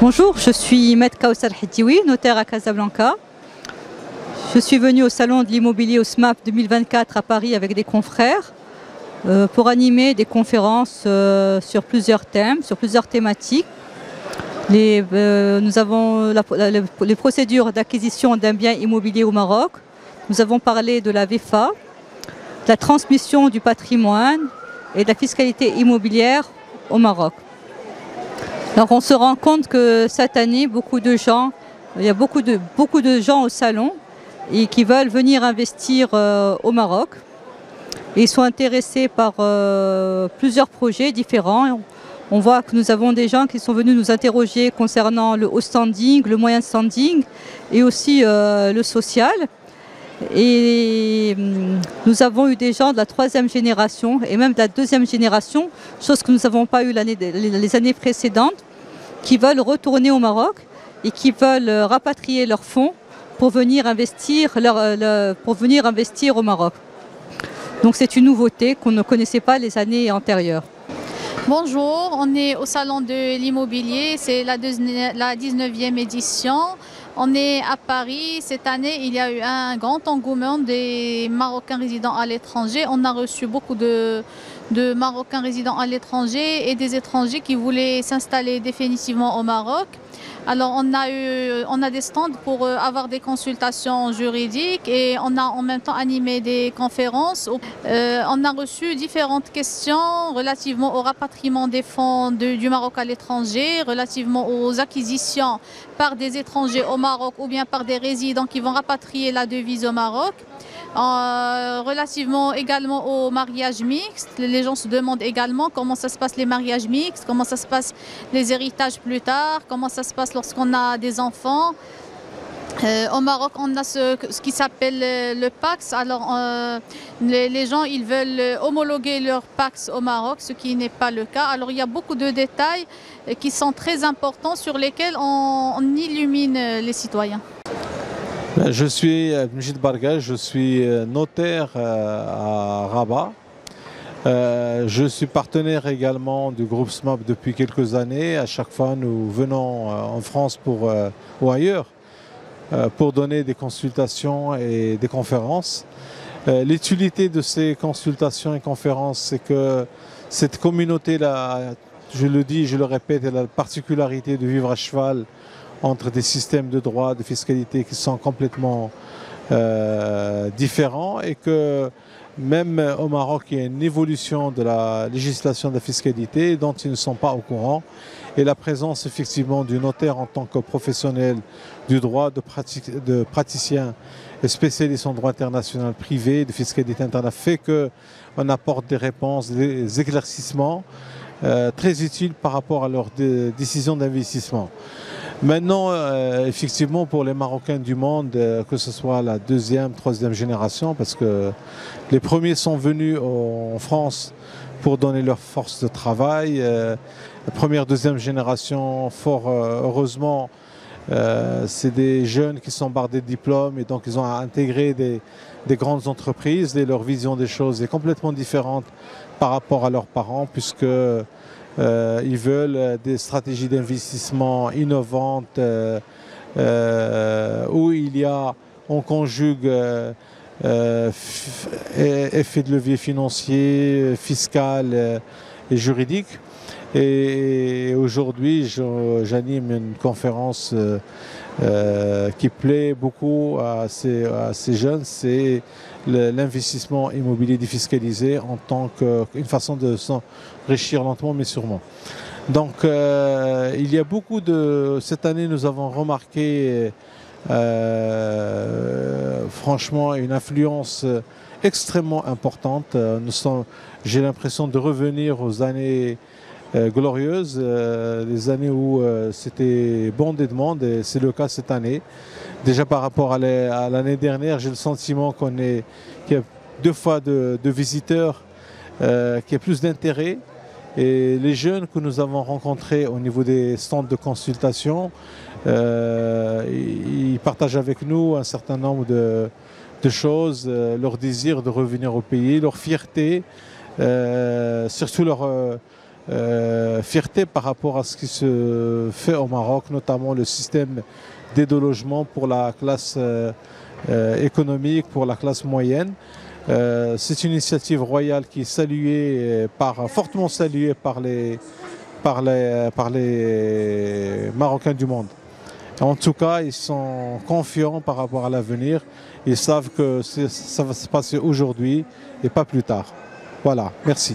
Bonjour, je suis Maître Kaussar Hedioui, notaire à Casablanca. Je suis venue au salon de l'immobilier au SMAP 2024 à Paris avec des confrères pour animer des conférences sur plusieurs thèmes, sur plusieurs thématiques. Nous avons les procédures d'acquisition d'un bien immobilier au Maroc. Nous avons parlé de la VFA, de la transmission du patrimoine et de la fiscalité immobilière au Maroc. Alors on se rend compte que cette année, il y a beaucoup de gens au salon et qui veulent venir investir au Maroc. Et ils sont intéressés par plusieurs projets différents. On voit que nous avons des gens qui sont venus nous interroger concernant le haut standing, le moyen standing et aussi le social. Et nous avons eu des gens de la 3e génération et même de la 2e génération, chose que nous n'avons pas eu les années précédentes, qui veulent retourner au Maroc et qui veulent rapatrier leurs fonds pour venir investir au Maroc. Donc c'est une nouveauté qu'on ne connaissait pas les années antérieures. Bonjour, on est au salon de l'immobilier, c'est la 19e édition. On est à Paris. Cette année, il y a eu un grand engouement des Marocains résidant à l'étranger. On a reçu beaucoup de Marocains résidant à l'étranger et des étrangers qui voulaient s'installer définitivement au Maroc. Alors on a des stands pour avoir des consultations juridiques et on a en même temps animé des conférences. On a reçu différentes questions relativement au rapatriement des fonds du Maroc à l'étranger, relativement aux acquisitions par des étrangers au Maroc ou bien par des résidents qui vont rapatrier la devise au Maroc. Relativement également au mariage mixte, les gens se demandent également comment ça se passe les mariages mixtes, comment ça se passe les héritages plus tard, comment ça se passe lorsqu'on a des enfants. Au Maroc, on a ce qui s'appelle le PAX. Alors, les gens ils veulent homologuer leur PAX au Maroc, ce qui n'est pas le cas. Alors, il y a beaucoup de détails qui sont très importants sur lesquels on illumine les citoyens. Je suis Mjid Bargaj, je suis notaire à Rabat. Je suis partenaire également du groupe SMAP depuis quelques années. À chaque fois, nous venons en France ou ailleurs pour donner des consultations et des conférences. L'utilité de ces consultations et conférences, c'est que cette communauté-là, je le dis, je le répète, elle a la particularité de vivre à cheval entre des systèmes de droit, de fiscalité qui sont complètement différents et que même au Maroc, il y a une évolution de la législation de la fiscalité dont ils ne sont pas au courant. Et la présence effectivement du notaire en tant que professionnel du droit, de praticien et spécialiste en droit international privé, de fiscalité internationale, fait qu'on apporte des réponses, des éclaircissements très utiles par rapport à leurs décisions d'investissement. Maintenant, effectivement, pour les Marocains du monde, que ce soit la 2e, 3e génération, parce que les premiers sont venus en France pour donner leur force de travail. La première, 2e génération, fort heureusement, c'est des jeunes qui sont bardés de diplômes et donc ils ont intégré des grandes entreprises et leur vision des choses est complètement différente par rapport à leurs parents puisque ils veulent des stratégies d'investissement innovantes où on conjugue effet de levier financier, fiscal et juridique. Et aujourd'hui, j'anime une conférence qui plaît beaucoup à ces jeunes, c'est l'investissement immobilier défiscalisé en tant qu'une façon de s'enrichir lentement mais sûrement. Donc il y a beaucoup cette année nous avons remarqué franchement une influence extrêmement importante. J'ai l'impression de revenir aux années glorieuses, les années où c'était bondé de monde et c'est le cas cette année. Déjà par rapport à l'année dernière, j'ai le sentiment qu'il y a 2 fois de visiteurs, qu'il y a plus d'intérêt. Et les jeunes que nous avons rencontrés au niveau des stands de consultation, ils partagent avec nous un certain nombre de choses, leur désir de revenir au pays, leur fierté, surtout fierté par rapport à ce qui se fait au Maroc, notamment le système d'aide au logement pour la classe économique, pour la classe moyenne. C'est une initiative royale qui est saluée fortement saluée par les Marocains du monde. En tout cas, ils sont confiants par rapport à l'avenir. Ils savent que ça va se passer aujourd'hui et pas plus tard. Voilà, merci.